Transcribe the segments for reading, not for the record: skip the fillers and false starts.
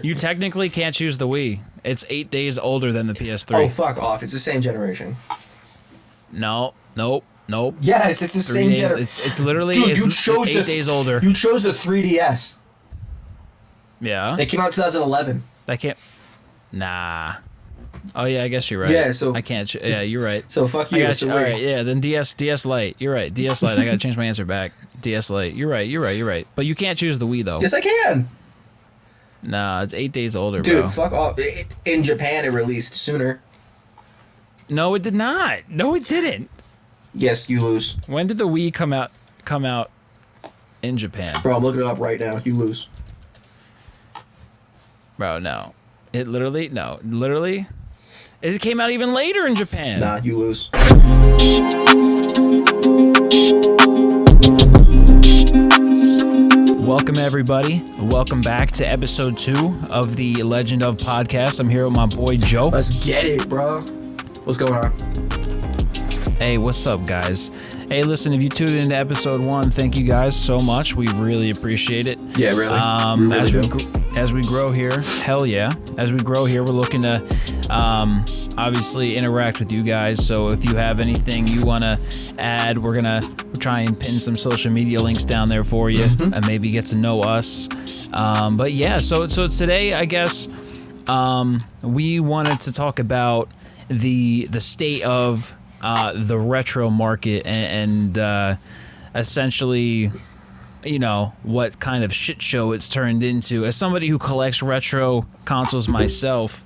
You technically can't choose the Wii. It's 8 days older than the PS3. Oh, fuck off. It's the same generation. No, nope. Yes, it's the same generation. It's literally Dude, it's 8 days older. You chose the 3DS. Yeah. It came out in 2011. I can't. Nah. Oh yeah, I guess you're right. Yeah, so I can't. Yeah, you're right. So fuck you. All right, yeah. Then DS Lite. You're right. DS Lite. I gotta change my answer back. DS Lite. You're right. But you can't choose the Wii though. Yes, I can. Nah, it's 8 days older, Dude, bro. fuck off. In Japan, it released sooner. No, it did not. No, it didn't. Yes, you lose. When did the Wii come out in Japan? Bro, I'm looking it up right now. You lose. Bro, no. It literally. It came out even later in Japan. Nah, you lose. Welcome, everybody. Welcome back to episode 2 of the Legend of Podcast. I'm here with my boy, Joe. Let's get it, bro. What's going on? Hey, what's up, guys? Hey, listen, if you tuned into episode 1, thank you guys so much. We really appreciate it. Yeah, really. As we grow here, hell yeah. As we grow here, we're looking to obviously interact with you guys. So if you have anything you want to add, we're going to try and pin some social media links down there for you and maybe get to know us. But yeah, so today, I guess, we wanted to talk about the state of the retro market and essentially, you know, what kind of shit show it's turned into. As somebody who collects retro consoles myself,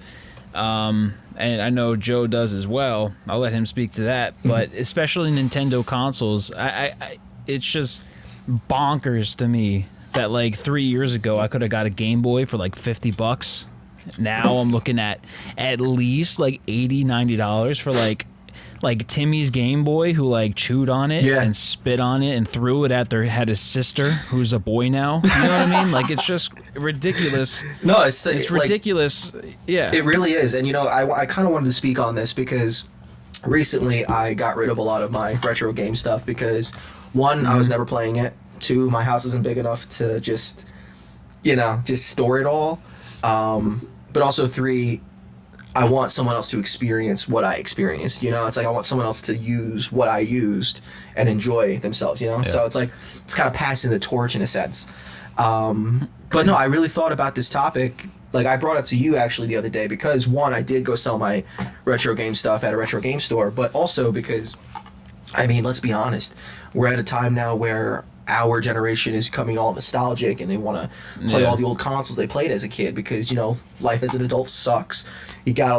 and I know Joe does as well, I'll let him speak to that, but especially Nintendo consoles, I it's just bonkers to me that like 3 years ago I could have got a Game Boy for like $50. Now I'm looking at least like $80-$90 for like Timmy's Game Boy, who like chewed on it and spit on it and threw it at his sister, who's a boy now. You know what I mean? Like, it's just ridiculous. No, it's ridiculous. Yeah, it really is. And you know, I kind of wanted to speak on this because recently I got rid of a lot of my retro game stuff because one, I was never playing it. Two, my house isn't big enough to just store it all. But also three, I want someone else to experience what I experienced, you know? It's like I want someone else to use what I used and enjoy themselves, you know? Yeah. So it's like, it's kind of passing the torch in a sense. But no, I really thought about this topic. Like, I brought it to you actually the other day because, one, I did go sell my retro game stuff at a retro game store, but also because, I mean, let's be honest, we're at a time now where our generation is becoming all nostalgic and they want to play all the old consoles they played as a kid because, you know, life as an adult sucks. You got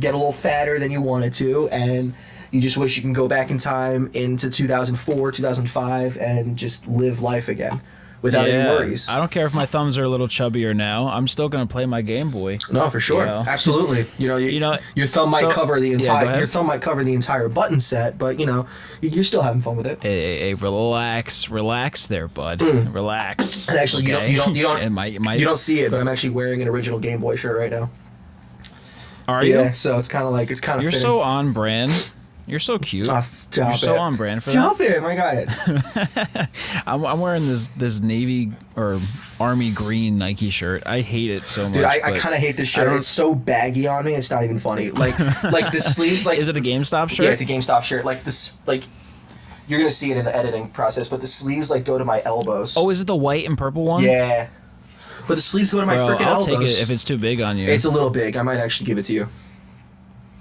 get a little fatter than you wanted to, and you just wish you can go back in time into 2004, 2005 and just live life again without any worries. I don't care if my thumbs are a little chubbier now. I'm still going to play my Game Boy. No, for sure. You know? Absolutely. You know, your thumb might cover the entire button set, but you know, you're still having fun with it. Hey, relax there, bud. Relax. And actually, okay? you don't see it, but I'm actually wearing an original Game Boy shirt right now. Are you? Yeah, so it's kind of You're fitting. so on brand. You're so cute. Oh, stop You're it. so on brand for stop that. Stop it, my God. I'm wearing this Navy or Army green Nike shirt. I hate it so much. Dude, I kind of hate this shirt. It's so baggy on me. It's not even funny. Like the sleeves. Like, is it a GameStop shirt? Yeah, it's a GameStop shirt. Like this. Like, you're gonna see it in the editing process, but the sleeves like go to my elbows. Oh, is it the white and purple one? Yeah. But the sleeves go to my freaking elbows. I'll take it if it's too big on you. It's a little big. I might actually give it to you.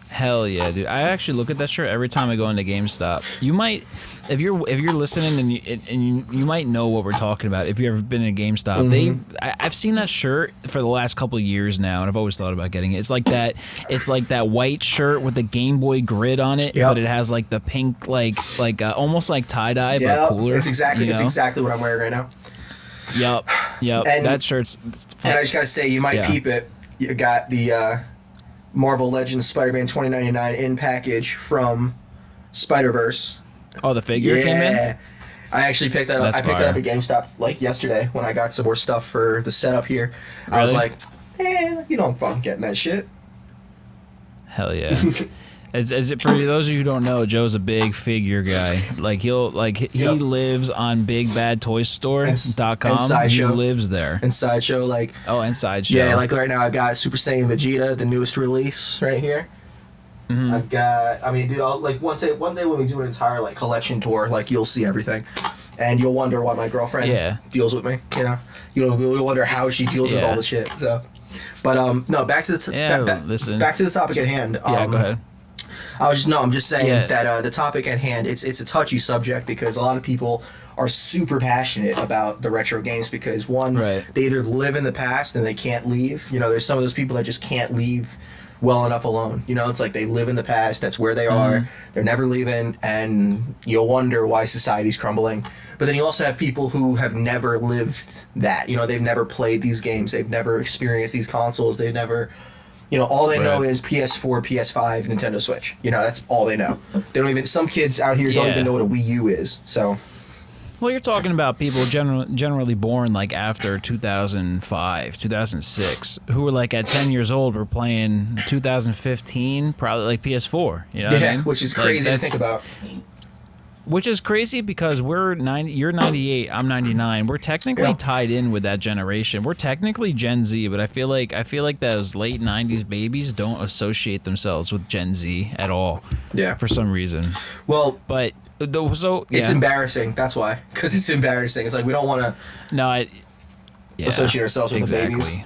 Hell yeah, dude! I actually look at that shirt every time I go into GameStop. You might, if you're listening, and you might know what we're talking about. If you've ever been in a GameStop, I've seen that shirt for the last couple of years now, and I've always thought about getting it. It's like that white shirt with the Game Boy grid on it, but it has like the pink, like almost like tie dye, but cooler. It's exactly what I'm wearing right now. Yup. And that shirt's. And I just gotta say, you might peep it. You got the Marvel Legends Spider-Man 2099 in package from Spider-Verse. Oh, the figure came in? I actually picked that up. I picked that up at GameStop like yesterday when I got some more stuff for the setup here. Really? I was like, you know I'm fucking getting that shit. Hell yeah. For those of you who don't know, Joe's a big figure guy. Like he Yep. lives on BigBadToyStore.com. And He Sideshow. lives there. And Sideshow, like, And Sideshow. yeah, like right now I've got Super Saiyan Vegeta, the newest release right here. Mhm. I've got, I mean, dude, I'll, like one day when we do an entire like collection tour, like you'll see everything, and you'll wonder why my girlfriend deals with me. You know, you'll wonder how she deals with all the shit. So, but no, back to the listen. back to the topic at hand. Go ahead. I'm just saying that the topic at hand, it's a touchy subject because a lot of people are super passionate about the retro games because one, they either live in the past and they can't leave. You know, there's some of those people that just can't leave well enough alone. You know, it's like they live in the past, that's where they are, they're never leaving, and you'll wonder why society's crumbling. But then you also have people who have never lived that. You know, they've never played these games, they've never experienced these consoles, they've never, you know, all they know is PS4, PS5, Nintendo Switch. You know, that's all they know. They don't even, some kids out here don't even know what a Wii U is. So, well, you're talking about people generally born like after 2005, 2006, who were like at 10 years old were playing 2015, probably like PS4. You know what I mean? Which is crazy to think about. Which is crazy because you're 98, I'm 99. We're technically tied in with that generation. We're technically Gen Z, but I feel like those late 90s babies don't associate themselves with Gen Z at all. Yeah. For some reason. Well, but it's embarrassing. That's why, because it's embarrassing. It's like we don't want to associate ourselves with the babies.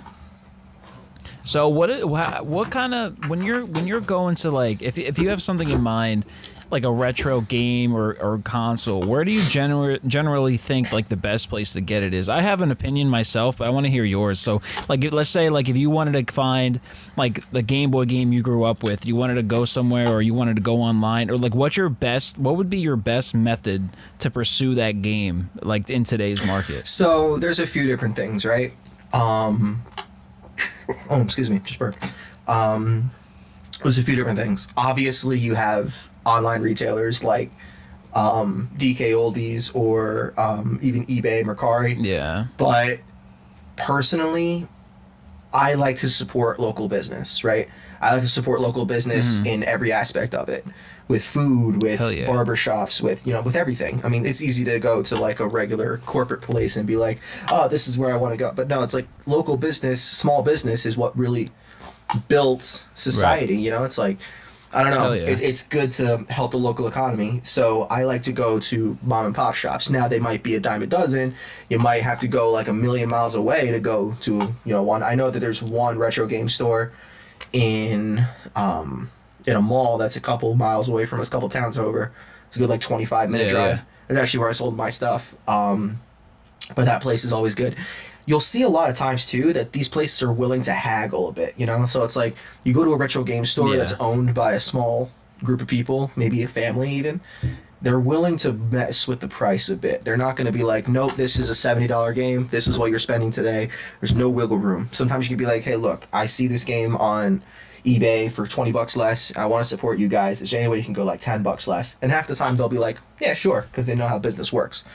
So what kind of when you're going to like if you have something in mind, like a retro game or console, where do you generally think like the best place to get it is? I have an opinion myself, but I want to hear yours. So like let's say like if you wanted to find like the Game Boy game you grew up with, you wanted to go somewhere or you wanted to go online, or like what would be your best method to pursue that game like in today's market? So there's a few different things, right? Excuse me, just burped. There's a few different things. Obviously, you have online retailers like DK Oldies or even eBay, Mercari. Yeah. But personally, I like to support local business, right? I like to support local business in every aspect of it. With food, with barbershops, with everything. I mean, it's easy to go to like a regular corporate place and be like, oh, this is where I want to go. But no, it's like local business, small business is what really built society. You know, it's like, I don't know, it's good to help the local economy. So I like to go to mom and pop shops. Now they might be a dime a dozen. You might have to go like a million miles away to go to, one. I know that there's one retro game store in a mall that's a couple miles away from us, a couple towns over. It's a good like 25-minute drive. That's actually where I sold my stuff. But that place is always good. You'll see a lot of times too that these places are willing to haggle a bit, so it's like you go to a retro game store that's owned by a small group of people, maybe a family even. They're willing to mess with the price a bit. They're not going to be like, nope, this is a $70 game, this is what you're spending today. There's no wiggle room. Sometimes you can be like, hey, look, I see this game on eBay for $20 less. I want to support you guys. Is there any way you can go like $10 less? And half the time they'll be like, yeah, sure, because they know how business works.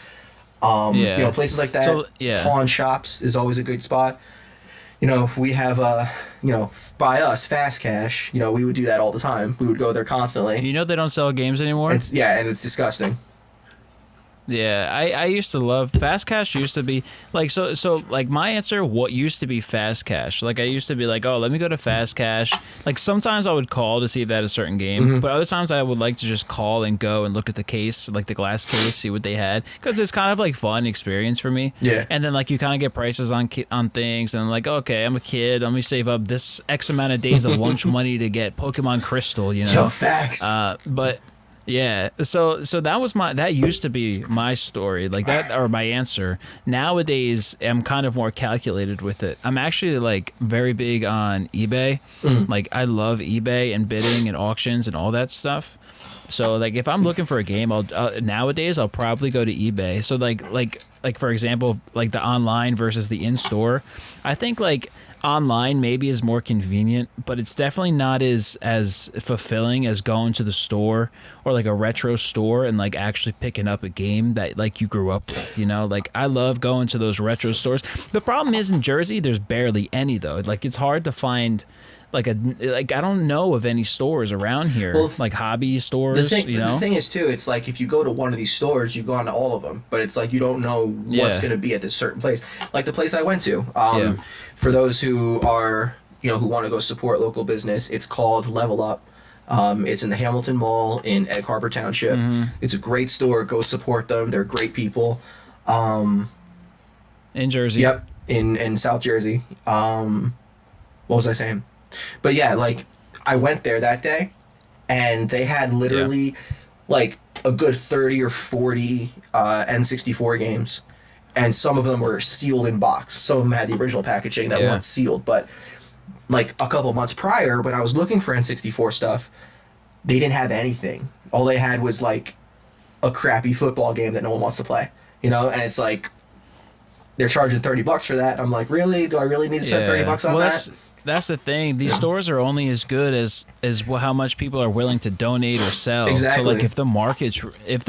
Places like that. So, pawn shops is always a good spot. We have by us Fast Cash. We would do that all the time. We would go there constantly. They don't sell games anymore. And it's disgusting. Yeah, I used to love Fast Cash. Used to be like so like my answer. What used to be Fast Cash? Like I used to be like, oh, let me go to Fast Cash. Like sometimes I would call to see if they had a certain game, but other times I would like to just call and go and look at the case, like the glass case, see what they had, because it's kind of like fun experience for me. Yeah. And then like you kind of get prices on things, and I'm like, okay, I'm a kid. Let me save up this X amount of days of lunch money to get Pokemon Crystal. Yo, facts. But. Yeah, so that used to be my story, like that, or my answer. Nowadays, I'm kind of more calculated with it. I'm actually like very big on eBay. Like I love eBay and bidding and auctions and all that stuff. So like if I'm looking for a game, nowadays I'll probably go to eBay. So like for example, like the online versus the in-store, I think like online maybe is more convenient, but it's definitely not as fulfilling as going to the store or like a retro store and like actually picking up a game that like you grew up with. Like I love going to those retro stores. The problem is in Jersey there's barely any though. Like it's hard to find like I don't know of any stores around here, Well, like hobby stores. The you know, thing is too, it's like if you go to one of these stores, you've gone to all of them, but it's like you don't know what's Yeah. going to be at this certain place. Like the place I went to. Yeah. For those who are, who want to go support local business, it's called Level Up. It's in the Hamilton Mall in Egg Harbor Township. It's a great store. Go support them. They're great people. in Jersey. Yep, in South Jersey. What was I saying? But yeah, like I went there that day, and they had literally like a good 30 or 40 N64 games, and some of them were sealed in box. Some of them had the original packaging that weren't sealed. But like a couple months prior, when I was looking for N64 stuff, they didn't have anything. All they had was like a crappy football game that no one wants to play. And it's like they're charging $30 for that. I'm like, really? Do I really need to spend $30 on that? That's the thing. These stores are only as good as how much people are willing to donate or sell. Exactly. So like if the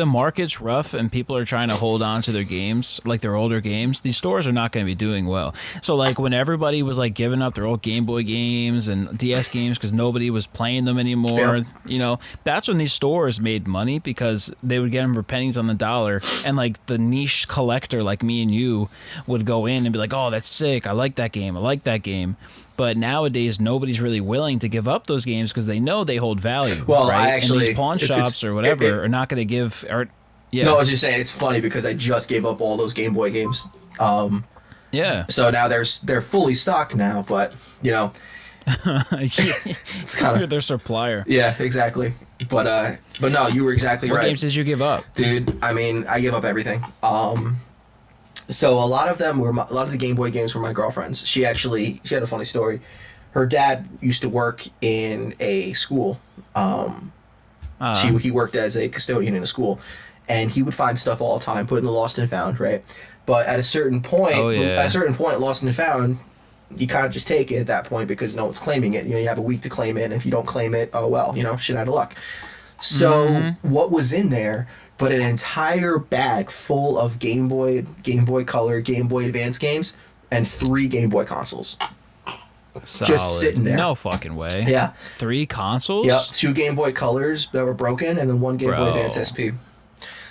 market's rough and people are trying to hold on to their games, like their older games, these stores are not going to be doing well. So like when everybody was like giving up their old Game Boy games and DS games because nobody was playing them anymore, that's when these stores made money because they would get them for pennies on the dollar, and like the niche collector like me and you would go in and be like, oh, that's sick. I like that game. But nowadays, nobody's really willing to give up those games because they know they hold value. Well, right? I actually... and these pawn shops or whatever are not going to give... No, I was just saying, it's funny because I just gave up all those Game Boy games. So now they're fully stocked now, but, it's kind You're of... their supplier. Yeah, exactly. But no, you were exactly right. What games did you give up? Dude, I mean, I give up everything. So a lot of the Game Boy games were my girlfriend's. She had a funny story. Her dad used to work in a school. He worked as a custodian in a school, and he would find stuff all the time, put in the lost and found, right? But at a certain point, lost and found, you kind of just take it at that point because no one's claiming it. You have a week to claim it, and if you don't claim it, oh well, shit out of luck. So what was in there? But an entire bag full of Game Boy Color, Game Boy Advance games, and 3 Game Boy consoles. Solid. Just sitting there. No fucking way. Yeah. 3 consoles? Yep. 2 Game Boy Colors that were broken, and then 1 Game Boy Advance SP.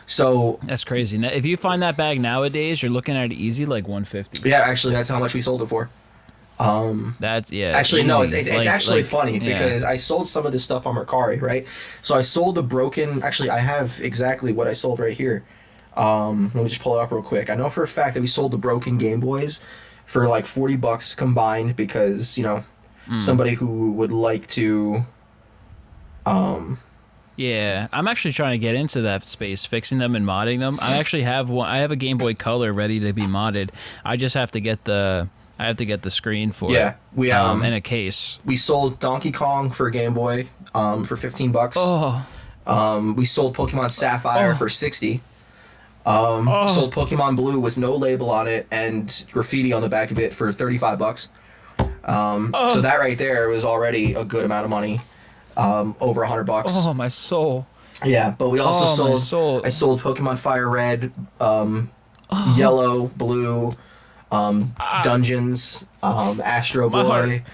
So that's crazy. Now, if you find that bag nowadays, you're looking at it easy like $150. Yeah, actually, that's how much we sold it for. That's Actually, easy. no, it's actually funny yeah. because I sold some of this stuff on Mercari, right? So I sold the broken. Actually, I have exactly what I sold right here. Let me just pull it up real quick. I know for a fact that we sold the broken Game Boys for like $40 combined because somebody who would like to. Yeah, I'm actually trying to get into that space, fixing them and modding them. I actually have one. I have a Game Boy Color ready to be modded. I just have to get the screen for it. Yeah, we and a case. We sold Donkey Kong for Game Boy for $15. Oh. We sold Pokemon Sapphire for $60. Sold Pokemon Blue with no label on it and graffiti on the back of it for $35. So that right there was already a good amount of money. Over $100. Oh, my soul. Yeah, but we also my soul. I sold Pokemon Fire Red, Yellow, Blue, Dungeons, Astro Boy,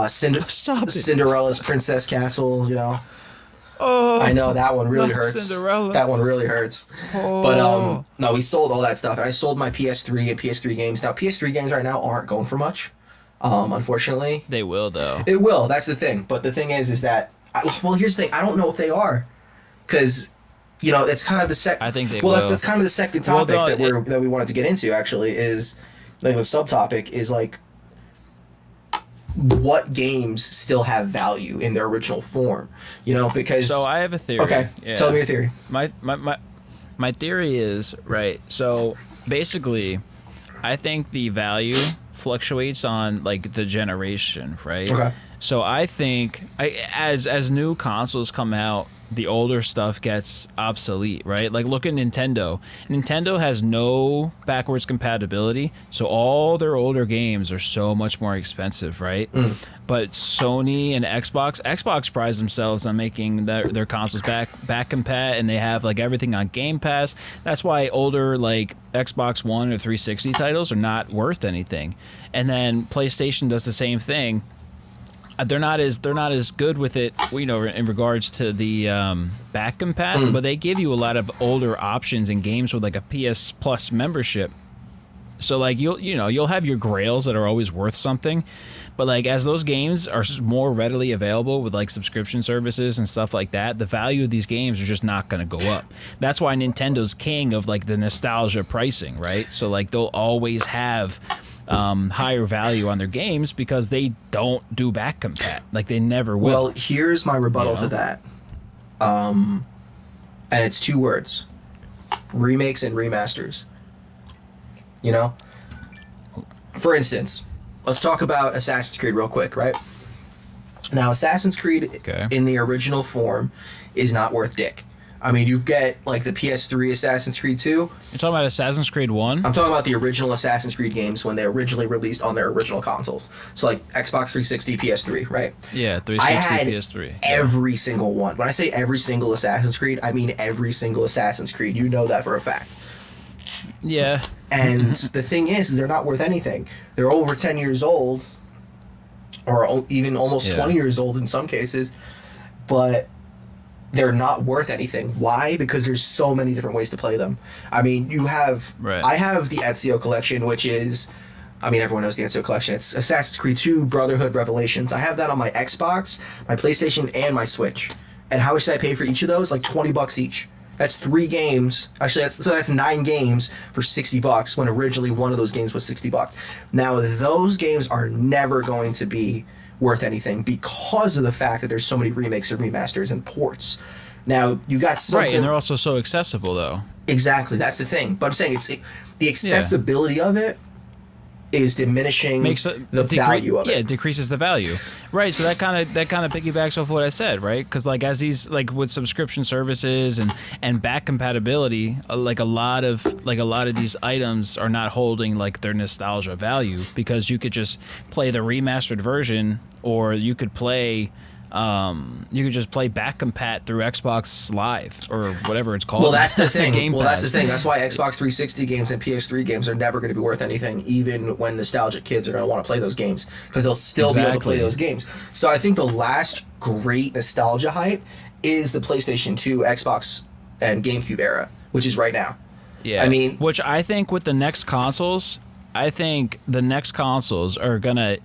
Cinderella's Princess Castle. Oh, I know that one really hurts. Cinderella. That one really hurts. Oh. But no, we sold all that stuff, and I sold my PS3 and PS3 games. Now PS3 games right now aren't going for much. Unfortunately, they will though. It will. That's the thing. But the thing is that here's the thing. I don't know if they are, because it's kind of the second. I think they will. will. That's kind of the second topic that we wanted to get into. Actually, is like the subtopic is like what games still have value in their original form. Because so I have a theory. Okay, tell me your theory. My theory is right. So basically, I think the value fluctuates on like the generation, right? Okay. So I think as new consoles come out, the older stuff gets obsolete, right? Like look at Nintendo. Nintendo has no backwards compatibility, so all their older games are so much more expensive, right? But Sony and Xbox prides themselves on making their consoles back compat, and they have like everything on Game Pass. That's why older like Xbox One or 360 titles are not worth anything. And then PlayStation does the same thing. they're not as good with it, you know, in regards to the back compat, but they give you a lot of older options in games with like a PS Plus membership. So like you'll have your grails that are always worth something, but like as those games are more readily available with like subscription services and stuff like that, the value of these games are just not going to go up. That's why Nintendo's king of like the nostalgia pricing, right? So like they'll always have higher value on their games because they don't do back compat. Like they never will. Well, here's my rebuttal to that. And it's 2 words. Remakes and remasters. You know? For instance, let's talk about Assassin's Creed real quick, right? Now, Assassin's Creed in the original form is not worth dick. I mean, you get like the PS3 Assassin's Creed 2. You're talking about Assassin's Creed 1? I'm talking about the original Assassin's Creed games when they originally released on their original consoles. So like Xbox 360, PS3, right? Yeah, 360, I had PS3. every single one. When I say every single Assassin's Creed, I mean every single Assassin's Creed. You know that for a fact. Yeah. And the thing is they're not worth anything. They're over 10 years old, or even almost 20 years old in some cases, but they're not worth anything. Why? Because there's so many different ways to play them. I mean, I have the Ezio collection, which is, I mean, everyone knows the Ezio collection. It's Assassin's Creed 2, Brotherhood, Revelations. I have that on my Xbox, my PlayStation, and my Switch. And how much did I pay for each of those? Like $20 each. That's 3 games. Actually, that's 9 games for $60 when originally one of those games was $60. Now, those games are never going to be worth anything because of the fact that there's so many remakes and remasters and ports. Now, you got something... Right, and they're also so accessible, though. Exactly, that's the thing. But I'm saying the accessibility of it is diminishing the value of it. Yeah, it decreases the value. Right, so that kind of piggybacks off what I said, right? Because like as these like with subscription services and back compatibility, like a lot of these items are not holding like their nostalgia value because you could just play the remastered version, or you could play just play back compat through Xbox Live or whatever it's called. Well, that's the thing. That's why Xbox 360 games and PS3 games are never going to be worth anything, even when nostalgic kids are going to want to play those games, because they'll still be able to play those games. So I think the last great nostalgia hype is the PlayStation 2, Xbox, and GameCube era, which is right now. Yeah. I mean, which I think with the next consoles, are gonna.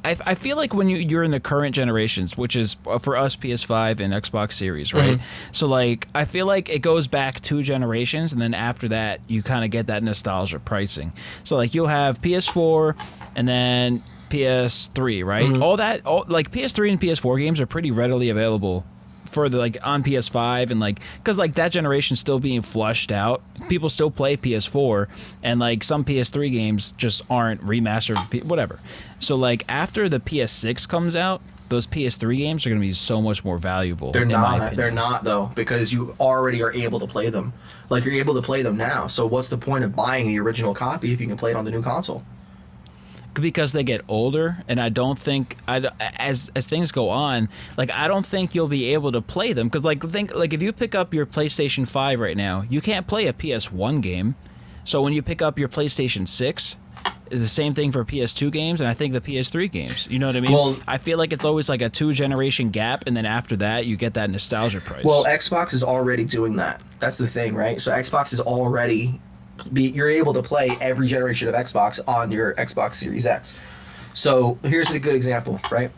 I feel like when you're in the current generations, which is for us PS5 and Xbox Series, right? Mm-hmm. So like I feel like it goes back 2 generations, and then after that you kind of get that nostalgia pricing. So like you'll have PS4 and then PS3, right? Mm-hmm. All like PS3 and PS4 games are pretty readily available for the like on PS5, and like because like that generation's still being flushed out. People still play PS4, and like some PS3 games just aren't remastered, whatever. So like after the PS6 comes out, those PS3 games are going to be so much more valuable. They're not though, because you already are able to play them. Like you're able to play them now. So what's the point of buying the original copy if you can play it on the new console? Because they get older, and I don't think as things go on, like I don't think you'll be able to play them. Because like if you pick up your PlayStation 5 right now, you can't play a PS1 game. So when you pick up your PlayStation 6, it's the same thing for PS2 games, and I think the PS3 games. You know what I mean? Well, I feel like it's always like a 2-generation gap, and then after that, you get that nostalgia price. Well, Xbox is already doing that. That's the thing, right? So Xbox is already... you're able to play every generation of Xbox on your Xbox Series X. So here's a good example, right?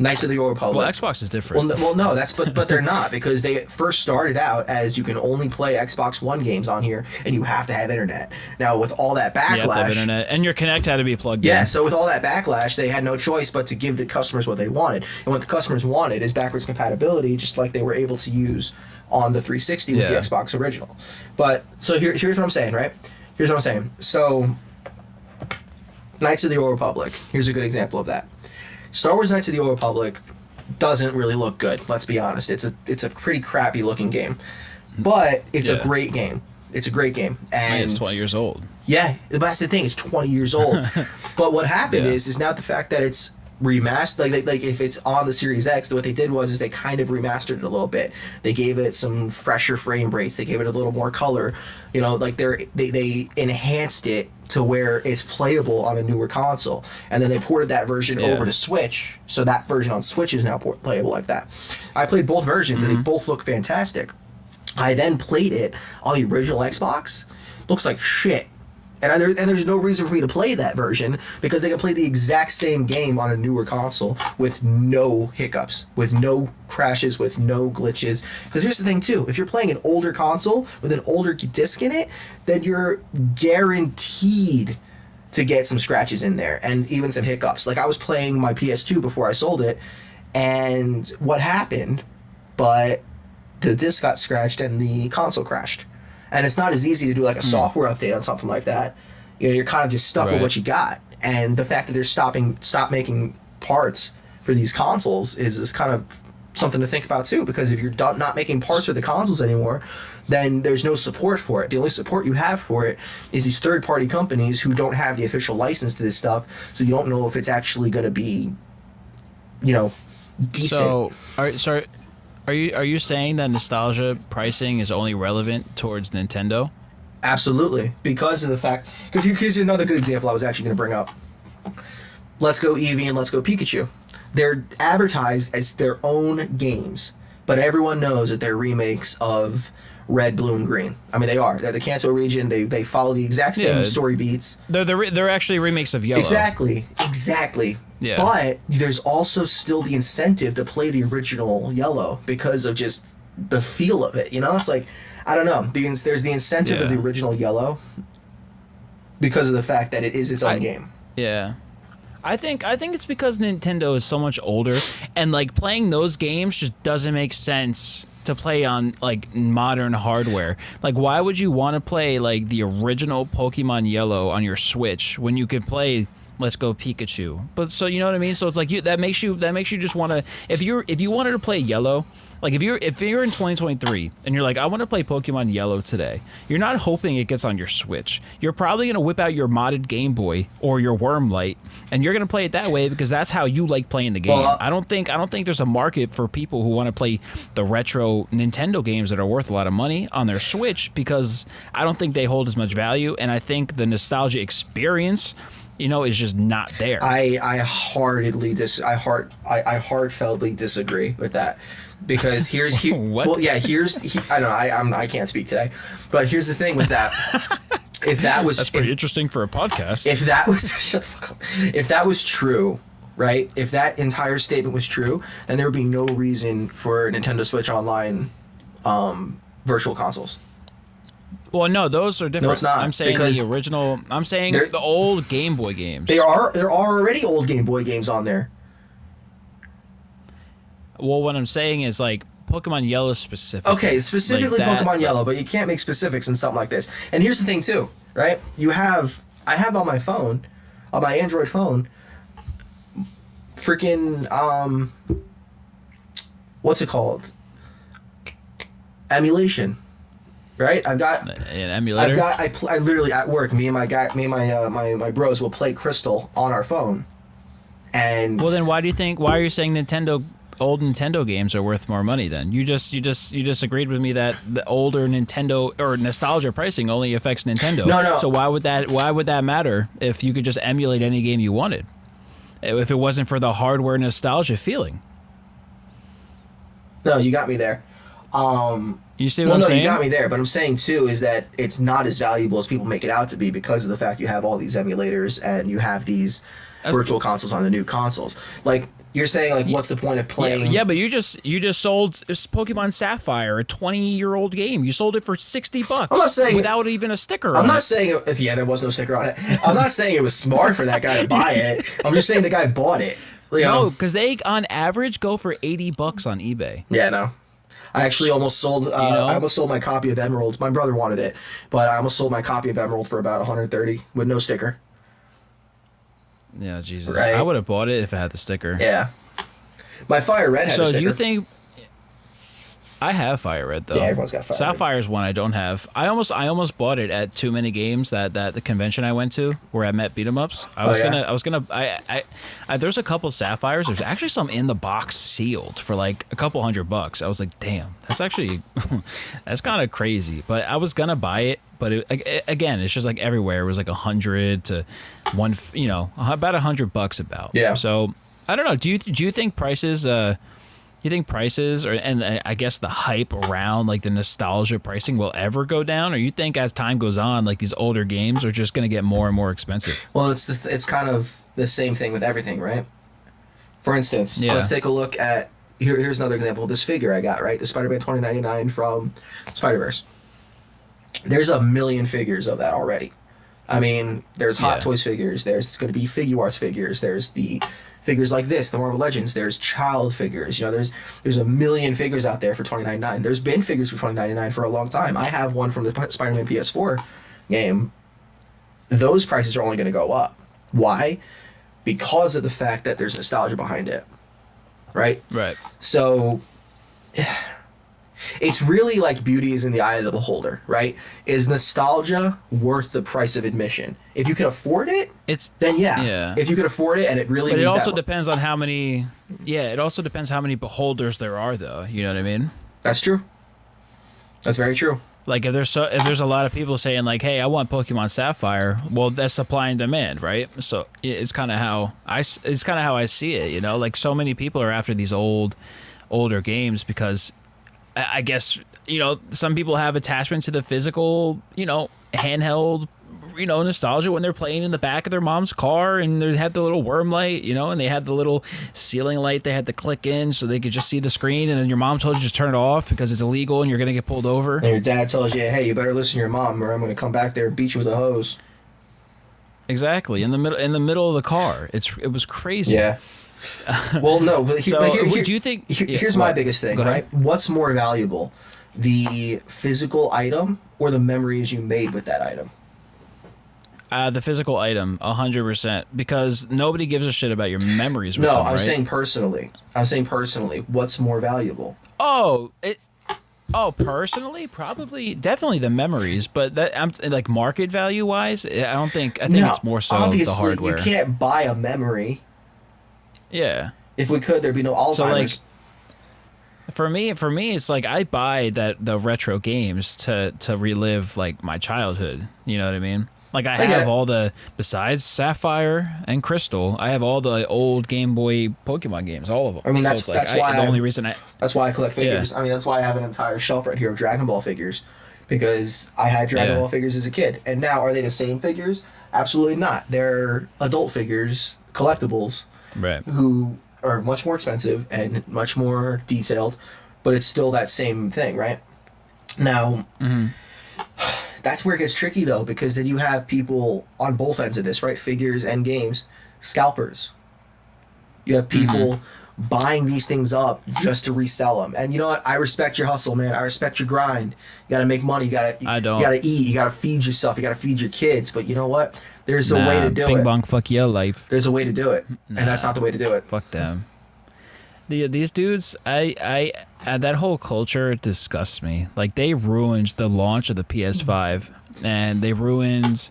Knights of the Old Republic. Well, Xbox is different. Well, no, but they're not, because they first started out as you can only play Xbox One games on here, and you have to have internet. Now with all that backlash, you have to have internet, and your Kinect had to be plugged in. Yeah, so with all that backlash, they had no choice but to give the customers what they wanted, and what the customers wanted is backwards compatibility, just like they were able to use on the 360 with the Xbox original. But so here's what I'm saying, right? Here's what I'm saying. So, Knights of the Old Republic. Here's a good example of that. Star Wars Knights of the Old Republic doesn't really look good. Let's be honest. It's a pretty crappy looking game, but it's a great game. It's a great game, and it's 20 years old. Yeah, that's the thing. It's 20 years old. But what happened is now the fact that it's remastered, like if it's on the Series X, what they did was is they kind of remastered it a little bit. They gave it some fresher frame rates. They gave it a little more color. You know, like they enhanced it to where it's playable on a newer console, and then they ported that version over to Switch, so that version on Switch is now playable like that. I played both versions, and they both look fantastic. I then played it on the original Xbox. Looks like shit. And there's no reason for me to play that version because they can play the exact same game on a newer console with no hiccups, with no crashes, with no glitches. Because here's the thing too, if you're playing an older console with an older disc in it, then you're guaranteed to get some scratches in there and even some hiccups. Like I was playing my PS2 before I sold it, and what happened, but the disc got scratched and the console crashed. And it's not as easy to do like a software update on something like that. You know, you're kind of just stuck with what you got. And the fact that they're stop making parts for these consoles is kind of something to think about too. Because if you're not making parts for the consoles anymore, then there's no support for it. The only support you have for it is these third-party companies who don't have the official license to this stuff. So you don't know if it's actually going to be, you know, decent. So, Are you saying that nostalgia pricing is only relevant towards Nintendo? Absolutely, because of the fact. Because here's another good example I was actually going to bring up. Let's Go Eevee and Let's Go Pikachu. They're advertised as their own games, but everyone knows that they're remakes of Red, Blue, and Green. I mean, they are. They're the Kanto region. They follow the exact same story beats. They're actually remakes of Yellow. Exactly. Yeah. But there's also still the incentive to play the original Yellow because of just the feel of it. You know, it's like, I don't know. There's the incentive of the original Yellow because of the fact that it is its own game. Yeah. I think it's because Nintendo is so much older, and like playing those games just doesn't make sense to play on like modern hardware. Like, why would you want to play like the original Pokemon Yellow on your Switch when you could play Let's Go Pikachu? But so you know what I mean. So it's like that makes you just want to, if you wanted to play Yellow, like if you're in 2023 and you're like, I want to play Pokemon Yellow today, you're not hoping it gets on your Switch. You're probably gonna whip out your modded Game Boy or your Wormlight, and you're gonna play it that way because that's how you like playing the game. I don't think there's a market for people who want to play the retro Nintendo games that are worth a lot of money on their Switch, because I don't think they hold as much value, and I think the nostalgia experience, you know, is just not there. I heartedly I heartfeltly disagree with that, because what? Well, yeah, I don't know, I can't speak today, but here's the thing with that. If that was that's pretty interesting for a podcast. If that was shut the fuck up. If that was true, right? If that entire statement was true, then there would be no reason for Nintendo Switch Online virtual consoles. Well, no, those are different. No, it's not. I'm saying the original. I'm saying the old Game Boy games. There are already old Game Boy games on there. Well, what I'm saying is like Pokemon Yellow specifically. Okay, specifically like Pokemon Yellow, but you can't make specifics in something like this. And here's the thing too, right? I have on my phone, on my Android phone, freaking what's it called? Emulation. Right, I've got an emulator. I literally at work. Me and my bros will play Crystal on our phone. And well, then why are you saying old Nintendo games are worth more money? Then you just agreed with me that the older Nintendo or nostalgia pricing only affects Nintendo. No. So why would that matter if you could just emulate any game you wanted, if it wasn't for the hardware nostalgia feeling? No, you got me there. You see what I'm saying? You got me there, but I'm saying too is that it's not as valuable as people make it out to be because of the fact you have all these emulators and you have these virtual consoles on the new consoles. Like you're saying, like what's the point of playing? Yeah, but you just sold Pokemon Sapphire, a 20-year-old game. You sold it for $60. I'm not saying without even a sticker. I'm not saying there was no sticker on it. I'm not saying it was smart for that guy to buy it. I'm just saying the guy bought it. No, because they on average go for $80 on eBay. Yeah, no. I actually almost sold. I almost sold my copy of Emerald. My brother wanted it, but I almost sold my copy of Emerald for about $130 with no sticker. Yeah, Jesus. Right? I would have bought it if it had the sticker. Yeah. My Fire Red had a sticker. So do you think? I have Fire Red though. Yeah, everyone's got Fire Red. Sapphire is one I don't have. I almost bought it at Too Many Games, that the convention I went to where I met beat 'em ups. I was gonna there's a couple Sapphires. There's actually some in the box sealed for like a couple $100. I was like, damn, that's actually that's kind of crazy. But I was gonna buy it, but again, it's just like everywhere. It was like 100 to one, about $100 about. Yeah. So I don't know. Do you think prices? You think prices and I guess the hype around like the nostalgia pricing will ever go down, or you think as time goes on, like these older games are just going to get more and more expensive? Well, it's kind of the same thing with everything, right? For instance, let's take a look at here's another example. This figure I got, right, the Spider-Man 2099 from Spider-Verse. There's a million figures of that already. I mean, there's Hot Toys figures. There's going to be Figuarts figures. There's the figures like this, the Marvel Legends. There's child figures. There's a million figures out there for $29.99. There's been figures for $29.99 for a long time. I have one from the Spider-Man PS4 game. Those prices are only going to go up. Why? Because of the fact that there's nostalgia behind it. Right? Right. So it's really like beauty is in the eye of the beholder, right? Is nostalgia worth the price of admission? If you can afford it, then yeah. If you can afford it and it really But it also depends on how many it also depends how many beholders there are though, you know what I mean? That's true. That's very true. Like if there's a lot of people saying like, "Hey, I want Pokemon Sapphire," well, that's supply and demand, right? So it's kind of how I see it, Like so many people are after these older games because I guess, some people have attachment to the physical, handheld, nostalgia when they're playing in the back of their mom's car and they had the little worm light, and they had the little ceiling light they had to click in so they could just see the screen, and then your mom told you to turn it off because it's illegal and you're going to get pulled over. And your dad tells you, hey, you better listen to your mom or I'm going to come back there and beat you with a hose. Exactly. In the middle of the car. It was crazy. Yeah. Well, no, but do you think? Here's my biggest thing, right? What's more valuable, the physical item or the memories you made with that item? The physical item, 100%, because nobody gives a shit about your memories. No, I'm saying personally. What's more valuable? Personally, probably, definitely the memories, but that I'm like market value wise, I think it's more so the hardware. You can't buy a memory. Yeah. If we could, there'd be no Alzheimer's. So like, for me, it's like I buy the retro games to relive like my childhood. You know what I mean? Like I have all besides Sapphire and Crystal, I have all the old Game Boy Pokemon games, all of them. I mean, that's why I collect figures. Yeah. I mean, that's why I have an entire shelf right here of Dragon Ball figures, because I had Dragon Ball figures as a kid. And now, are they the same figures? Absolutely not. They're adult figures, collectibles, right, who are much more expensive and much more detailed, but it's still that same thing, right? Now, that's where it gets tricky, though, because then you have people on both ends of this, right? Figures and games, scalpers. You have people buying these things up just to resell them. And you know what? I respect your hustle, man. I respect your grind. You got to make money. You got to eat. You got to feed yourself. You got to feed your kids. But you know what? There's a way to do it. Bing bong, fuck your life. There's a way to do it, and that's not the way to do it. Fuck them. These dudes, I that whole culture disgusts me. Like they ruined the launch of the PS5, and they ruined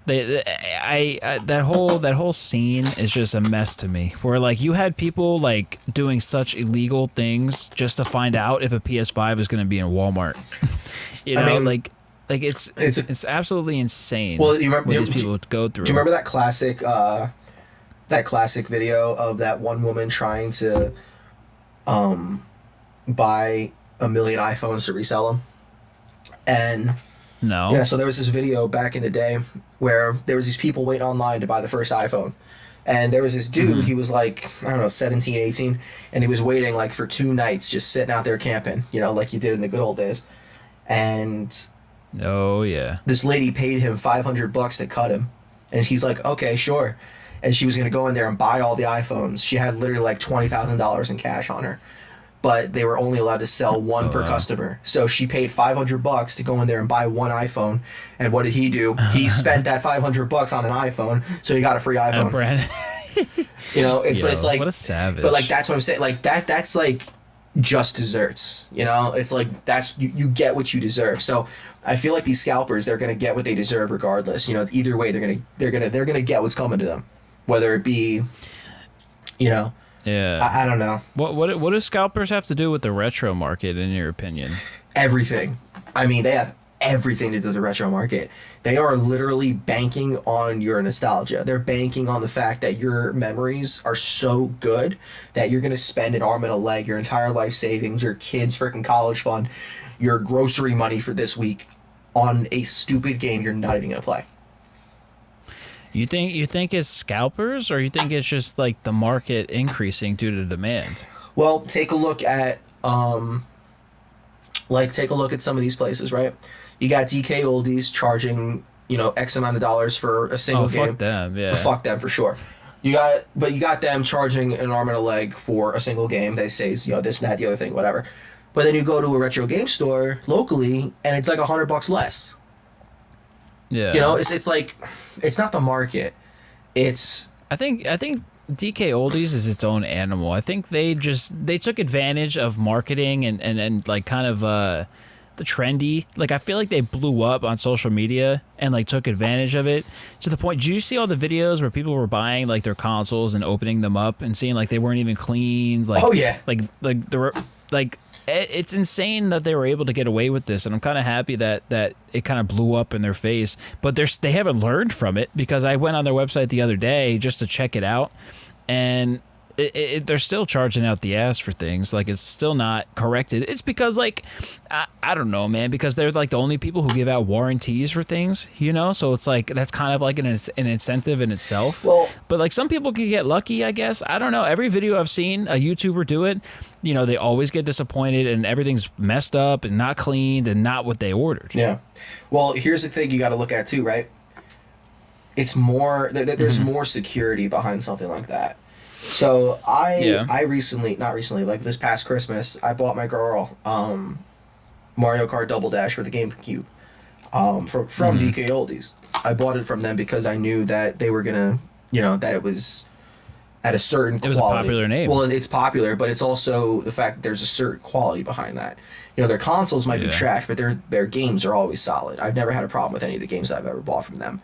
that whole scene is just a mess to me. Where like you had people like doing such illegal things just to find out if a PS5 is going to be in Walmart. I mean, like it's absolutely insane. Well, you remember what these people go through. Do you remember that classic video of that one woman trying to buy 1 million iPhones to resell them? And no. Yeah, so there was this video back in the day where there was these people waiting online to buy the first iPhone. And there was this dude, he was like, I don't know, 17, 18, and he was waiting like for 2 nights just sitting out there camping, like you did in the good old days. And oh yeah, this lady paid him $500 to cut him. And he's like, okay, sure. And she was going to go in there and buy all the iPhones. She had literally like $20,000 in cash on her. But they were only allowed to sell one per customer. So she paid $500 to go in there and buy one iPhone. And what did he do? He spent that $500 on an iPhone, so he got a free iPhone. But it's like, what a savage. But like that's what I'm saying. Like that's like just desserts. You know, it's like that's you get what you deserve. So I feel like these scalpers, they're gonna get what they deserve regardless. You know, either way, they're gonna get what's coming to them, whether it be, you know, Yeah. I don't know, What do scalpers have to do with the retro market, in your opinion? everything. I mean, they have everything to do with the retro market. They are literally banking on your nostalgia. They're banking on the fact that your memories are so good that you're gonna spend an arm and a leg, your entire life savings, your kids' freaking college fund, your grocery money for this week on a stupid game you're not even gonna play. You think it's scalpers, or you think it's just like the market increasing due to demand? Well, take a look at take a look at some of these places, right? You got DK Oldies charging, you know, X amount of dollars for a single game. Fuck them, yeah. Fuck them for sure. You got them charging an arm and a leg for a single game. They say, you know, this and that, the other thing, whatever. But then you go to a retro game store locally, and it's like $100 less. Yeah. You know, it's like, it's not the market. It's I think DK Oldies is its own animal. I think they took advantage of marketing and like kind of the trendy. Like, I feel like they blew up on social media and like took advantage of it to the point. Did you see all the videos where people were buying like their consoles and opening them up and seeing like they weren't even cleaned? Like, oh yeah, like it's insane that they were able to get away with this, and I'm kind of happy that it kind of blew up in their face. But they haven't learned from it, because I went on their website the other day just to check it out, and they're still charging out the ass for things. Like, it's still not corrected. It's because, like, I don't know, man, because they're like the only people who give out warranties for things, you know? So it's like, that's kind of like an incentive in itself. Well, but like, some people can get lucky, I guess. I don't know. Every video I've seen a YouTuber do it, you know, they always get disappointed and everything's messed up and not cleaned and not what they ordered. yeah. Well, here's the thing you got to look at too, right? It's more there's more security behind something like that. So I recently, not recently, like this past Christmas, I bought my girl Mario Kart Double Dash for the GameCube from DK Oldies. I bought it from them because I knew that they were gonna, you know, that it was at a certain quality. It was a popular name. Well, it's popular, but it's also the fact that there's a certain quality behind that. You know, their consoles might be trash, but their games are always solid. I've never had a problem with any of the games that I've ever bought from them.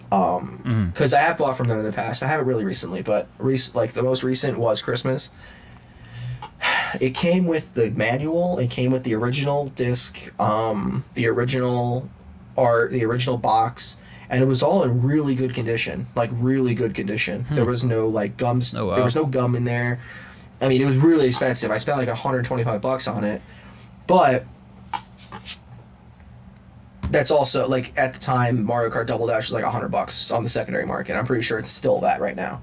Because I have bought from them in the past. I haven't really recently, but like the most recent was Christmas. It came with the manual. It came with the original disc, the original art, the original box, and it was all in really good condition. Like, really good condition. There was no like gums. Oh, wow. There was no gum in there. I mean, it was really expensive. I spent like $125 on it, but that's also, like, at the time, Mario Kart Double Dash was like $100 on the secondary market. I'm pretty sure it's still that right now.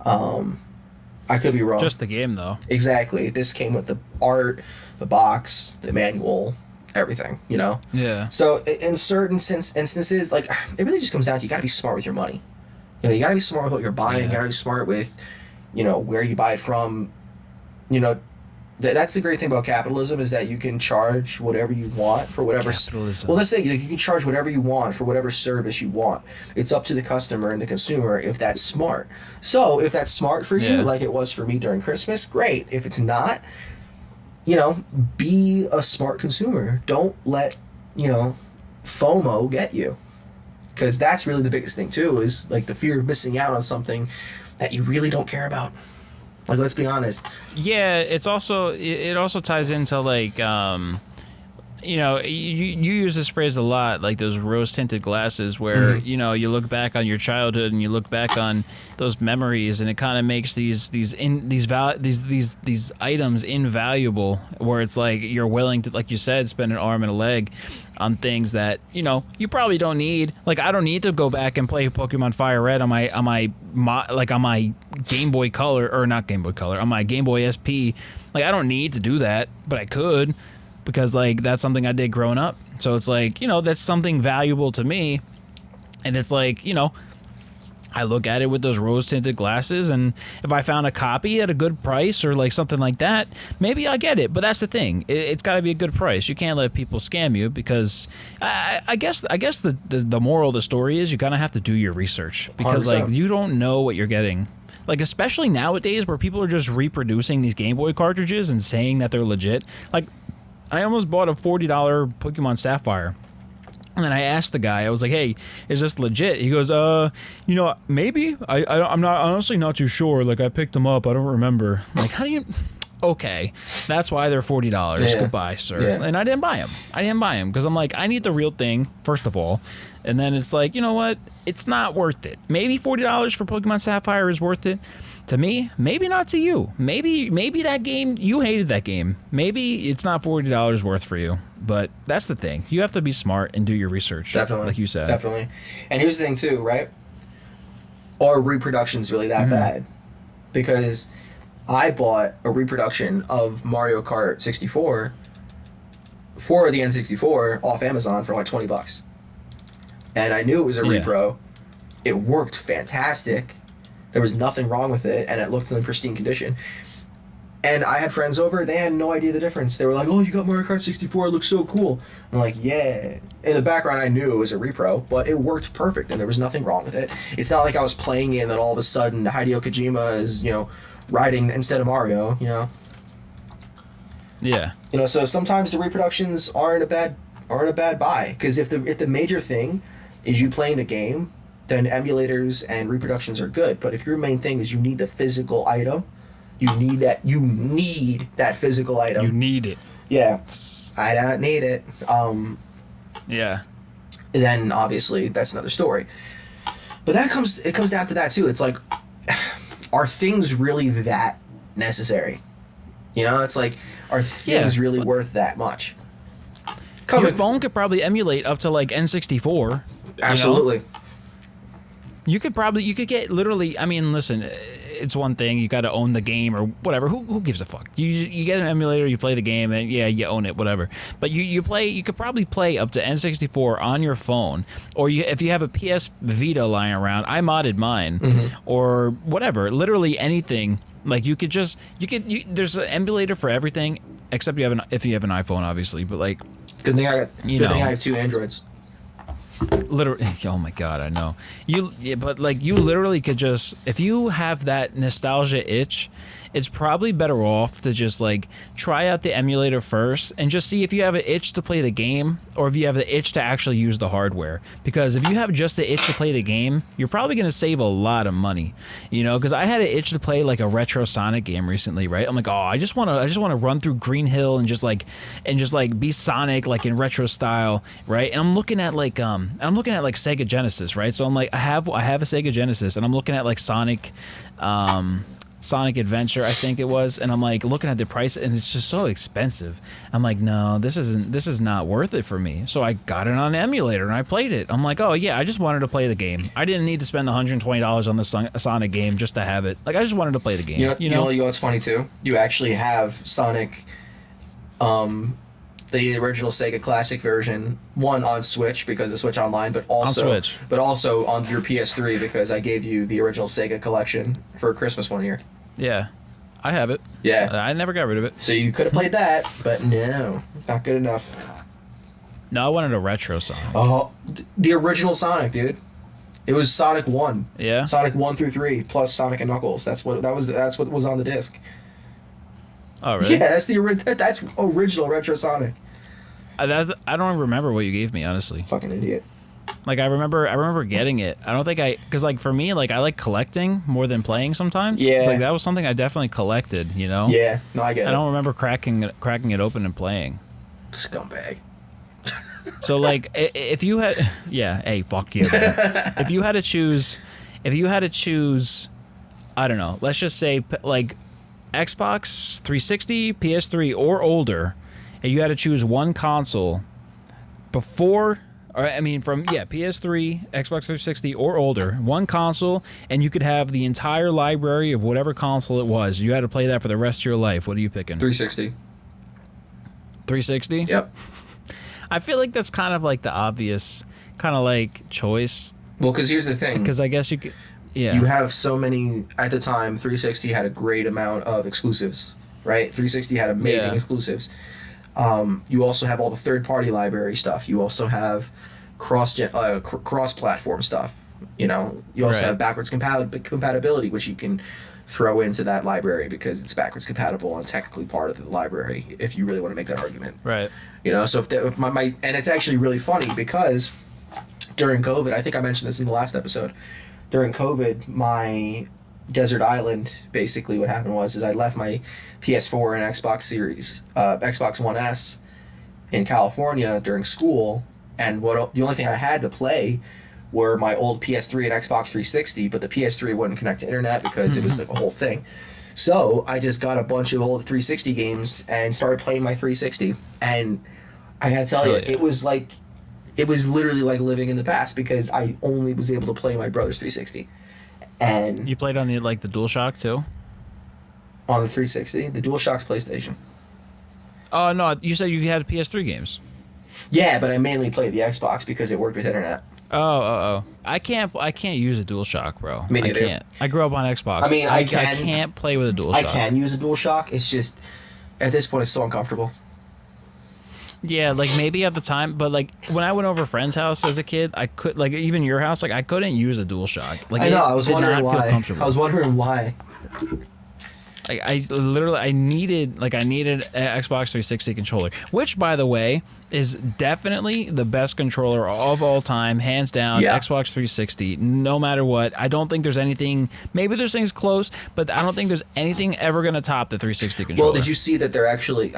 I could be wrong. Just the game, though. Exactly. This came with the art, the box, the manual, everything, you know? Yeah. So in certain instances, like, it really just comes down to, you gotta be smart with your money. You know, you gotta be smart with what you're buying. Yeah. You gotta be smart with, you know, where you buy it from. You know, that's the great thing about capitalism, is that you can charge whatever you want for whatever. Capitalism. Well, let's say you can charge whatever you want for whatever service you want. It's up to the customer and the consumer if that's smart. So if that's smart for you, like it was for me during Christmas, great. If it's not, you know, be a smart consumer. Don't let, you know, FOMO get you. Because that's really the biggest thing too, is like the fear of missing out on something that you really don't care about. Like, let's be honest. Yeah, it also ties into, like, you know, you use this phrase a lot, like those rose tinted glasses, where you know, you look back on your childhood and you look back on those memories, and it kind of makes these items invaluable. Where it's like you're willing to, like you said, spend an arm and a leg on things that, you know, you probably don't need. Like, I don't need to go back and play Pokemon Fire Red on my Game Boy Color, or not Game Boy Color, on my Game Boy SP. Like, I don't need to do that, but I could, because, like, that's something I did growing up. So it's like, you know, that's something valuable to me. And it's like, you know, I look at it with those rose-tinted glasses, and if I found a copy at a good price or, like, something like that, maybe I'll get it. But that's the thing. It's got to be a good price. You can't let people scam you, because I guess the moral of the story is you kind of have to do your research, because 100%. like, you don't know what you're getting. like especially nowadays where people are just reproducing these Game Boy cartridges and saying that they're legit. Like, I almost bought a $40 Pokemon Sapphire. And then I asked the guy, I was like, "Hey, is this legit?" He goes, maybe. I'm not honestly not too sure. Like, I picked them up. I don't remember." I'm like, how do you? Okay, that's why they're $40. Yeah. Goodbye, sir. Yeah. And I didn't buy them. Because I'm like, I need the real thing first of all. And then it's like, you know what? It's not worth it. Maybe $40 for Pokemon Sapphire is worth it. To me, maybe not to you. Maybe that game, you hated that game. Maybe it's not $40 worth for you. But that's the thing. You have to be smart and do your research. Definitely. Like you said. Definitely. And here's the thing, too, right? Are reproductions really that bad? Because I bought a reproduction of Mario Kart 64 for the N64 off Amazon for like $20. And I knew it was a repro. It worked fantastic. There was nothing wrong with it, and it looked in pristine condition. And I had friends over, they had no idea the difference. They were like, "Oh, you got Mario Kart 64, it looks so cool." I'm like, "Yeah." In the background, I knew it was a repro, but it worked perfect, and there was nothing wrong with it. It's not like I was playing it, and then all of a sudden, Hideo Kojima is, riding instead of Mario, Yeah. So sometimes the reproductions aren't a bad buy, because if the major thing is you playing the game, then emulators and reproductions are good. But if your main thing is you need the physical item, you need that physical item. You need it. Yeah, I don't need it. Yeah. Then obviously that's another story. But it comes down to that too. It's like, are things really that necessary? It's like, are things really worth that much? Your phone could probably emulate up to like N64. Absolutely. You could get literally, I mean, listen, it's one thing, you got to own the game or whatever. Who gives a fuck? You get an emulator, you play the game, and yeah, you own it, whatever. But you could probably play up to N64 on your phone, or if you have a PS Vita lying around, I modded mine, or whatever, literally anything. Like there's an emulator for everything, except if you have an iPhone, obviously, but like. Good thing I have 2 Androids. Literally, oh my god, I know but like you literally could just, if you have that nostalgia itch, it's probably better off to just like try out the emulator first and just see if you have an itch to play the game or if you have the itch to actually use the hardware. Because if you have just the itch to play the game, you're probably going to save a lot of money, because I had an itch to play like a retro Sonic game recently, right? I'm like, oh, I just want to run through Green Hill and just like be Sonic like in retro style, right? And I'm looking at like Sega Genesis, right? So I'm like, I have a Sega Genesis, and I'm looking at like Sonic Adventure, I think it was, and I'm like looking at the price, and it's just so expensive. I'm like, no, this is not worth it for me. So I got it on an emulator and I played it. I'm like, oh yeah, I just wanted to play the game. I didn't need to spend the $120 on the Sonic game just to have it. Like, I just wanted to play the game. You know what's funny too? You actually have Sonic, the original Sega Classic version, one on Switch because of Switch Online, but also on your PS3 because I gave you the original Sega collection for Christmas one year. Yeah, I have it. Yeah. I never got rid of it. So you could have played that, but no, not good enough. No, I wanted a retro Sonic. Oh, the original Sonic, dude. It was Sonic 1. Yeah. Sonic 1 through 3 plus Sonic and Knuckles. That's what was on the disc. Oh, really? Yeah, that's original retro Sonic. I don't remember what you gave me, honestly. Fucking idiot. Like, I remember getting it. I don't think because like for me, like I like collecting more than playing sometimes. Yeah. Like that was something I definitely collected, Yeah, no, I get it. I don't remember cracking it open and playing. Scumbag. So like, if you had, yeah, hey, fuck you. Man. If you had to choose, I don't know. Let's just say like Xbox 360, PS3, or older, and you had to choose one console before. PS3, Xbox 360, or older, one console, and you could have the entire library of whatever console it was. You had to play that for the rest of your life. What are you picking? 360. 360? Yep. I feel like that's kind of like the obvious kind of like choice. Well, because here's the thing. Because I guess you could, yeah. You have so many, at the time, 360 had a great amount of exclusives, right? 360 had amazing exclusives. You also have all the third-party library stuff. You also have cross-platform stuff. You know, you also Right. have backwards compatibility, which you can throw into that library because it's backwards compatible and technically part of the library if you really want to make that argument. Right. You know, so if my and it's actually really funny because during COVID, I think I mentioned this in the last episode. During COVID, my desert island, basically what happened was I left my PS4 and Xbox Series, Xbox One S in California during school, and the only thing I had to play were my old PS3 and Xbox 360, but the PS3 wouldn't connect to internet because it was like a whole thing. So I just got a bunch of old 360 games and started playing my 360, and I gotta tell you, Hell yeah. it was literally like living in the past because I only was able to play my brother's 360, and You played on the DualShock too? on the 360, the DualShock's PlayStation. Oh no, you said you had PS3 games. Yeah, but I mainly played the Xbox because it worked with internet. Oh. I can't use a DualShock, bro. Me I neither. can't. I grew up on Xbox. I mean, I I can- can't play with a DualShock. I can use a DualShock. It's just at this point it's so uncomfortable. Yeah, like maybe at the time, but like when I went over a friend's house as a kid, I could like even your house, like I couldn't use a DualShock. Like I know. it I was did wondering not feel why. comfortable. I was wondering why. Like I needed an Xbox 360 controller, which by the way is definitely the best controller of all time, hands down. Yeah. Xbox 360, no matter what. I don't think there's anything. Maybe there's things close, but I don't think there's anything ever gonna top the 360 controller. Well, did you see that they're actually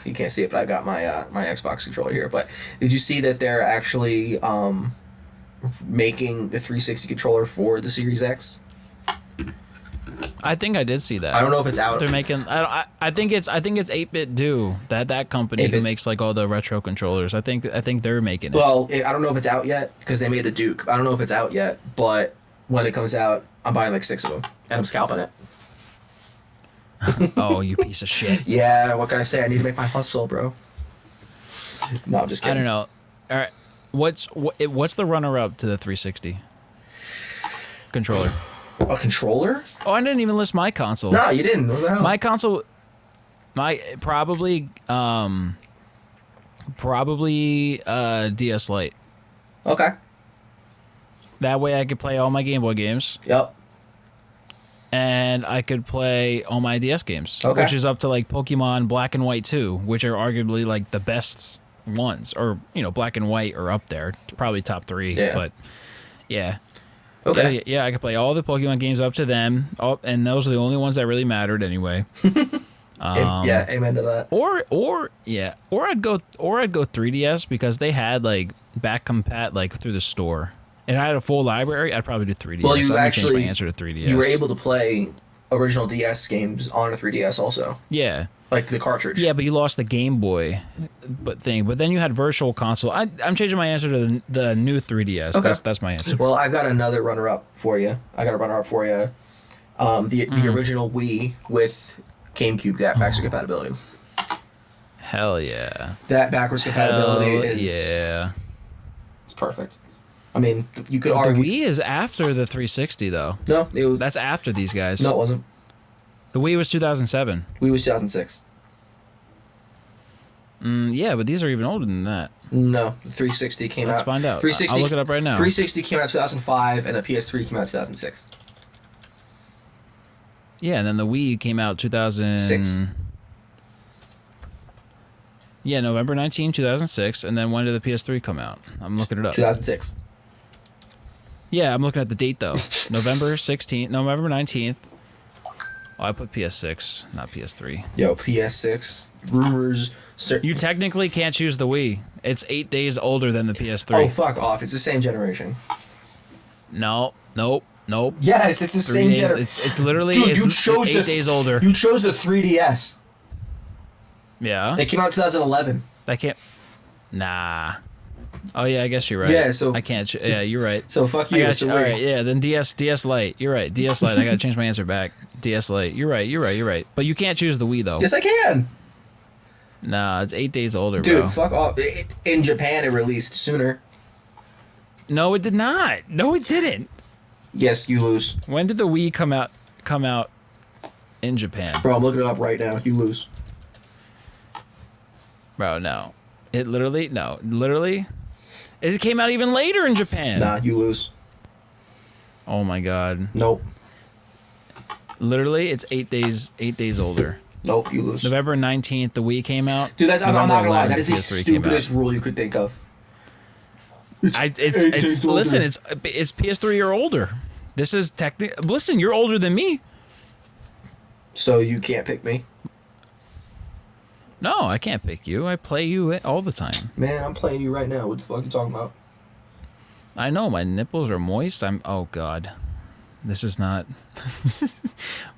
you can't see it, but I got my my Xbox controller here. But did you see that they're actually making the 360 controller for the Series X? I think I did see that. I don't know if it's out. They're making. I think it's 8-Bit Do that company who 8-Bit. makes like all the retro controllers. I think they're making it. Well, I don't know if it's out yet because they made the Duke. I don't know if it's out yet, but when it comes out, I'm buying like 6 of them and I'm scalping it. Oh, you piece of shit. Yeah, what can I say? I need to make my hustle, bro. No, I'm just I kidding. don't know. All right, what's the runner up to the 360 controller? A controller? Oh, I didn't even list my console. No, you didn't. What the hell? My console, probably DS Lite. Okay. That way I could play all my Game Boy games, Yep. and I could play all my DS games, Okay. which is up to like Pokemon Black and White 2, which are arguably like the best ones, or Black and White are up there, probably top 3. Yeah. But yeah. Okay. Yeah, I could play all the Pokemon games up to them, and those are the only ones that really mattered anyway. Yeah, amen to that. Or I'd go 3DS because they had like back compat like through the store, and I had a full library. I'd probably do 3DS. Well, I'm you gonna change actually my answer to 3DS. You were able to play original DS games on a 3DS also, Yeah. like the cartridge. Yeah, but you lost the Game Boy, but then you had Virtual Console. I'm changing my answer to the new 3DS. Okay. That's my answer. Well, I've got another runner-up for you. The original Wii with GameCube backwards compatibility. Hell yeah. That backwards compatibility Hell is yeah. it's perfect. I mean, you could The argue. Wii is after the 360 though. No, That's after these guys. no, it wasn't. The Wii was 2007. Wii was 2006. Yeah, but these are even older than that. No, the 360 came out. Let's find out. 360, I'll look it up right now. 360 came out 2005, and the PS3 came out 2006. Yeah, and then the Wii came out 2000. 6. Yeah, November 19, 2006. And then when did the PS3 come out? I'm looking it up. 2006. Yeah, I'm looking at the date though. November 19th. Oh, I put PS6, not PS3. Yo, PS6 rumors. You technically can't choose the Wii. It's 8 days older than the PS3. Oh, fuck off! It's the same generation. No, nope. Yes, it's the 3 same days. generation. It's literally Dude, you it's chose 8 days older. You chose the 3DS. Yeah. It came out 2011. I can't. Nah. Oh yeah, I guess you're right. Yeah, so- I can't. Yeah, you're right. So fuck I you. got It's the you. All Wii. right, yeah. Then DS Lite. You're right. DS Lite. I gotta change my answer back. DS Lite. You're right. But you can't choose the Wii though. Yes, I can. Nah, it's 8 days older, Dude, bro. fuck off. In Japan, it released sooner. No, it did not. No, it didn't. Yes, you lose. When did the Wii come out in Japan? Bro, I'm looking it up right now. You lose. Bro, no. It literally. It came out even later in Japan. Nah, you lose. Oh my god. Nope. Literally, it's 8 days older. Nope, you lose. November 19th, the Wii came out. Dude, I'm not November gonna lie. 11th, That is the PS3 came out. stupidest rule you could think of. It's listen, it's PS3 or older. This is technically. Listen, you're older than me. So you can't pick me. No, I can't pick you. I play you all the time. Man, I'm playing you right now. What the fuck are you talking about? I know my nipples are moist. Oh god. This is not.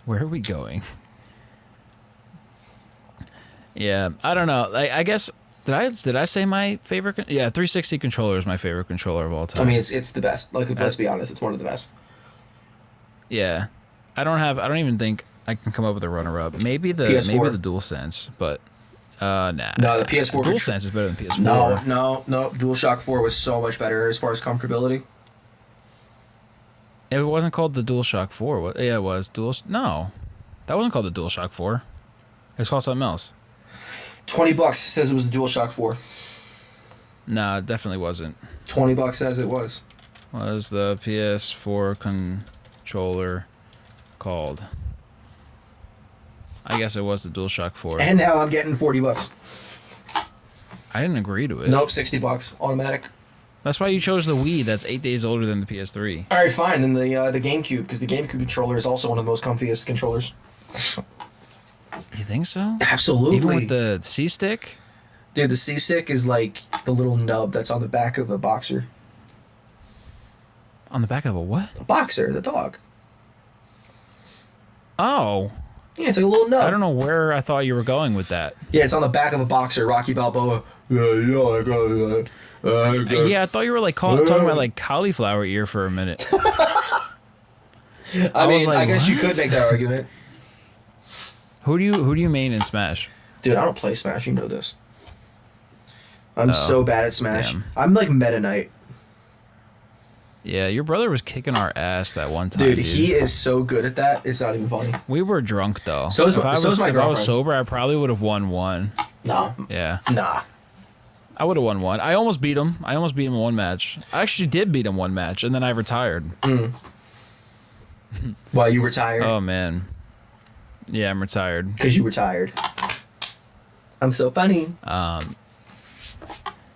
Where are we going? Yeah, I don't know. I guess did I say my favorite? Yeah, 360 controller is my favorite controller of all time. I mean, it's the best. Like, let's be honest, it's one of the best. Yeah, I don't even think I can come up with a runner-up. Maybe the DualSense, but nah. No, the PS4. DualSense is better than PS4. No. DualShock 4 was so much better as far as comfortability. It wasn't called the DualShock 4. Yeah, it was. No, that wasn't called the DualShock 4. It was called something else. $20 says it was the DualShock 4. Nah, it definitely wasn't. $20 says it was. What is the PS4 controller called? I guess it was the DualShock 4. And now I'm getting $40. I didn't agree to it. Nope, $60 automatic. That's why you chose the Wii. That's 8 days older than the PS3. All right, fine. Then the GameCube, because the GameCube controller is also one of the most comfiest controllers. You think so? Absolutely. Even with the C-Stick? Dude, the C-Stick is like the little nub that's on the back of a boxer. On the back of a what? A boxer, the dog. Oh. Yeah, it's like a little nub. I don't know where I thought you were going with that. Yeah, it's on the back of a boxer, Rocky Balboa. Yeah, I thought you were like talking about like cauliflower ear for a minute. I mean, like, I guess you what? could make that argument. Who do you main in Smash? Dude, I don't play Smash, you know this. I'm so bad at Smash. Damn. I'm like Meta Knight. Yeah, your brother was kicking our ass that one time. Dude, he is so good at that. It's not even funny. We were drunk though. So is if my I girlfriend. was sober, I probably would have won one. Nah. Yeah. Nah. I would have won one. I almost beat him. In one match. I actually did beat him one match, and then I retired. While you retired? Oh man. Yeah, I'm retired. Because you retired. I'm so funny.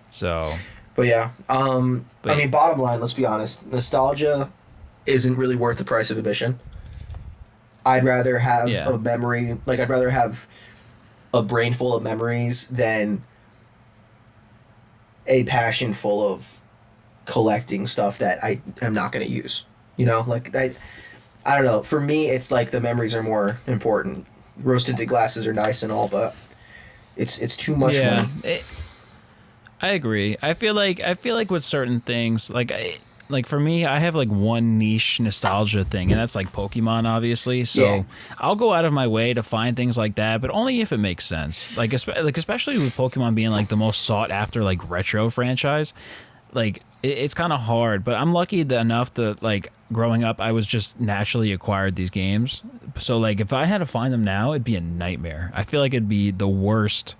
So. But yeah, I mean, bottom line, let's be honest. Nostalgia isn't really worth the price of admission. I'd rather have a memory, like I'd rather have a brain full of memories than a passion full of collecting stuff that I am not going to use. You know, like I don't know. For me, it's like the memories are more important. Rose-tinted glasses are nice and all, but it's too much money. I agree. I feel like with certain things, like for me, I have like one niche nostalgia thing, and that's like Pokemon, obviously. So I'll go out of my way to find things like that, but only if it makes sense. Like especially with Pokemon being like the most sought after like retro franchise, like it's kind of hard. But I'm lucky enough that like growing up, I was just naturally acquired these games. So like if I had to find them now, it'd be a nightmare. I feel like it'd be the worst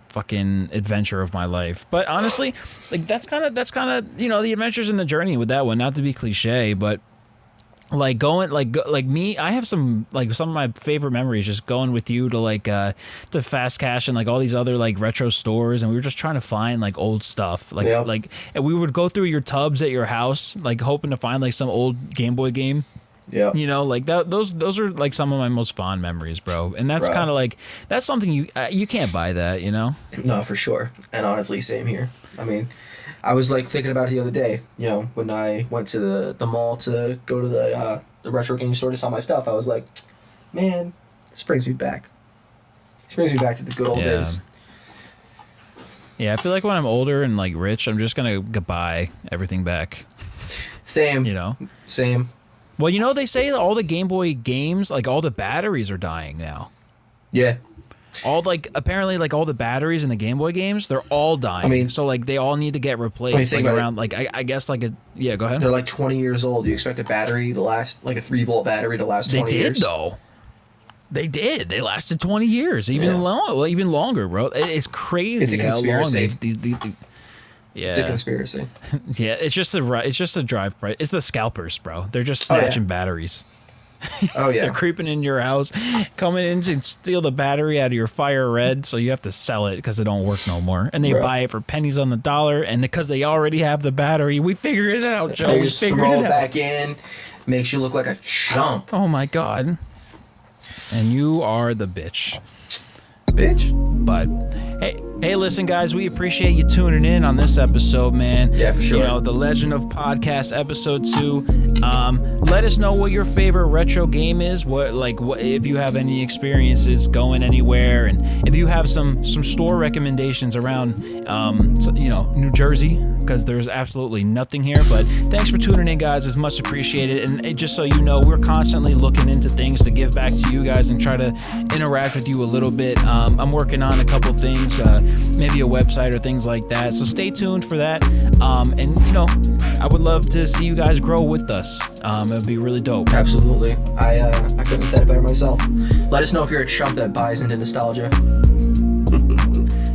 fucking adventure of my life. But honestly, like that's kind of you know, the adventures in the journey with that one, not to be cliche, but like going like me, I have some of my favorite memories just going with you to like to Fast Cash and like all these other like retro stores, and we were just trying to find like old stuff, like and we would go through your tubs at your house like hoping to find like some old Game Boy game. Yeah, you know, like that. Those are like some of my most fond memories, bro. And that's kind of like that's something you can't buy that, you know. No, for sure. And honestly, same here. I mean, I was like thinking about it the other day. You know, when I went to the mall to go to the retro game store to sell my stuff, I was like, man, this brings me back. This brings me back to the good old days. Yeah, I feel like when I'm older and like rich, I'm just gonna buy everything back. Same. You know. Same. Well, you know, they say that all the Game Boy games, like all the batteries are dying now. Yeah. Apparently all the batteries in the Game Boy games, they're all dying. I mean, so like they all need to get replaced. Like around I guess like go ahead. They're like 20 years old. Do you expect a battery to last, like a 3-volt battery to last 20 years? They did though. They did. They lasted 20 years, even longer, bro. It's crazy. It's a conspiracy. How long It's a conspiracy. Yeah, it's just a drive price. It's the scalpers, bro. They're just snatching batteries. Oh yeah. They're creeping in your house, coming in to steal the battery out of your Fire Red, so you have to sell it because it don't work no more. And they buy it for pennies on the dollar, and because they already have the battery, we figured it out, Joe. They We just figured throw it it out. back in, makes you look like a chump, Oh my god. And you are the bitch. bitch. But hey, listen, guys, we appreciate you tuning in on this episode, man. Yeah, for sure. You know, the Legend of Podcast episode 2. Let us know what your favorite retro game is. What if you have any experiences going anywhere, and if you have some store recommendations around, New Jersey, because there's absolutely nothing here. But thanks for tuning in, guys. It's much appreciated. And just so you know, we're constantly looking into things to give back to you guys and try to interact with you a little bit. I'm working on a couple things, maybe a website or things like that. So stay tuned for that. And I would love to see you guys grow with us. It'd be really dope. Absolutely. I couldn't have said it better myself. Let us know if you're a chump that buys into nostalgia.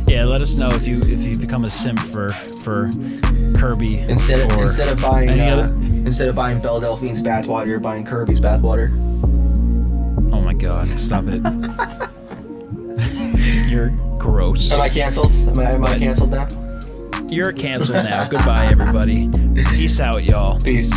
Yeah, let us know if you become a simp for Kirby Instead of buying any other. instead of buying Belle Delphine's bathwater, you're buying Kirby's bathwater. Oh my God! Stop it. You're gross. Am I canceled? Am I canceled now? You're canceled now. Goodbye, everybody. Peace out, y'all. Peace.